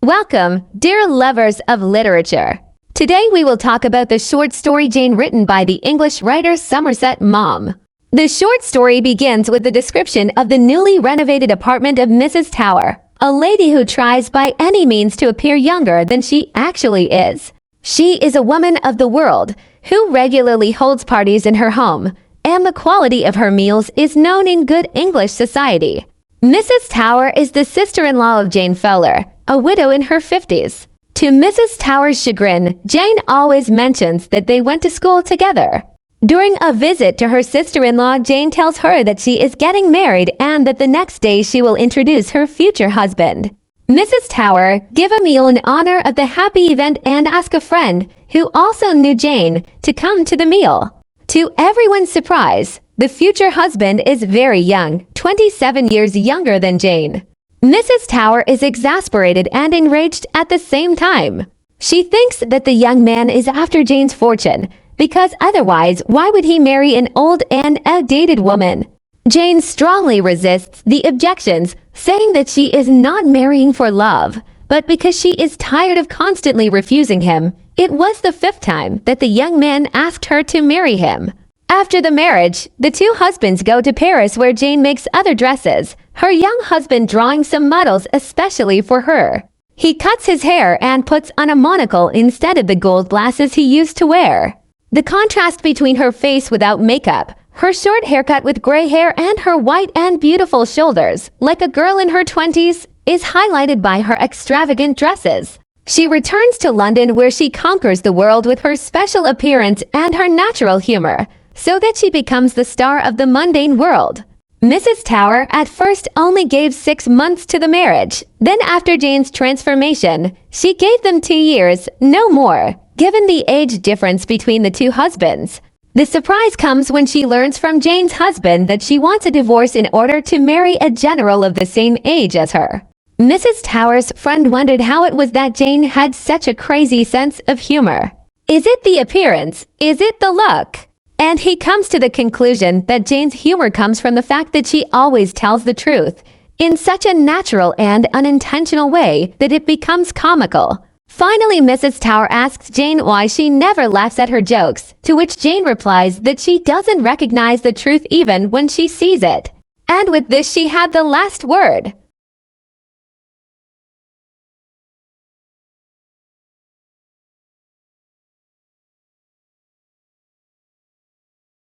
Welcome, dear lovers of literature. Today we will talk about the short story Jane written by the English writer Somerset Maugham. The short story begins with the description of the newly renovated apartment of Mrs. Tower, a lady who tries by any means to appear younger than she actually is. She is a woman of the world who regularly holds parties in her home, and the quality of her meals is known in good English society. Mrs. Tower is the sister-in-law of Jane Fowler, a widow in her 50s. To Mrs. Tower's chagrin, Jane always mentions that they went to school together. During a visit to her sister-in-law, Jane tells her that she is getting married and that the next day she will introduce her future husband. Mrs. Tower give a meal in honor of the happy event and ask a friend, who also knew Jane, to come to the meal. To everyone's surprise, the future husband is very young, 27 years younger than Jane. Mrs. Tower is exasperated and enraged at the same time. She thinks that the young man is after Jane's fortune, because otherwise why would he marry an old and outdated woman? Jane strongly resists the objections, saying that she is not marrying for love, but because she is tired of constantly refusing him. It was the 5th time that the young man asked her to marry him. After the marriage, the two husbands go to Paris where Jane makes other dresses, her young husband drawing some models especially for her. He cuts his hair and puts on a monocle instead of the gold glasses he used to wear. The contrast between her face without makeup, her short haircut with gray hair, and her white and beautiful shoulders, like a girl in her 20s, is highlighted by her extravagant dresses. She returns to London where she conquers the world with her special appearance and her natural humor, so that she becomes the star of the mundane world. Mrs. Tower at first only gave 6 months to the marriage. Then after Jane's transformation, she gave them 2 years, no more, given the age difference between the two husbands. The surprise comes when she learns from Jane's husband that she wants a divorce in order to marry a general of the same age as her. Mrs. Tower's friend wondered how it was that Jane had such a crazy sense of humor. Is it the appearance? Is it the look? And he comes to the conclusion that Jane's humor comes from the fact that she always tells the truth in such a natural and unintentional way that it becomes comical. Finally, Mrs. Tower asks Jane why she never laughs at her jokes, to which Jane replies that she doesn't recognize the truth even when she sees it. And with this she had the last word.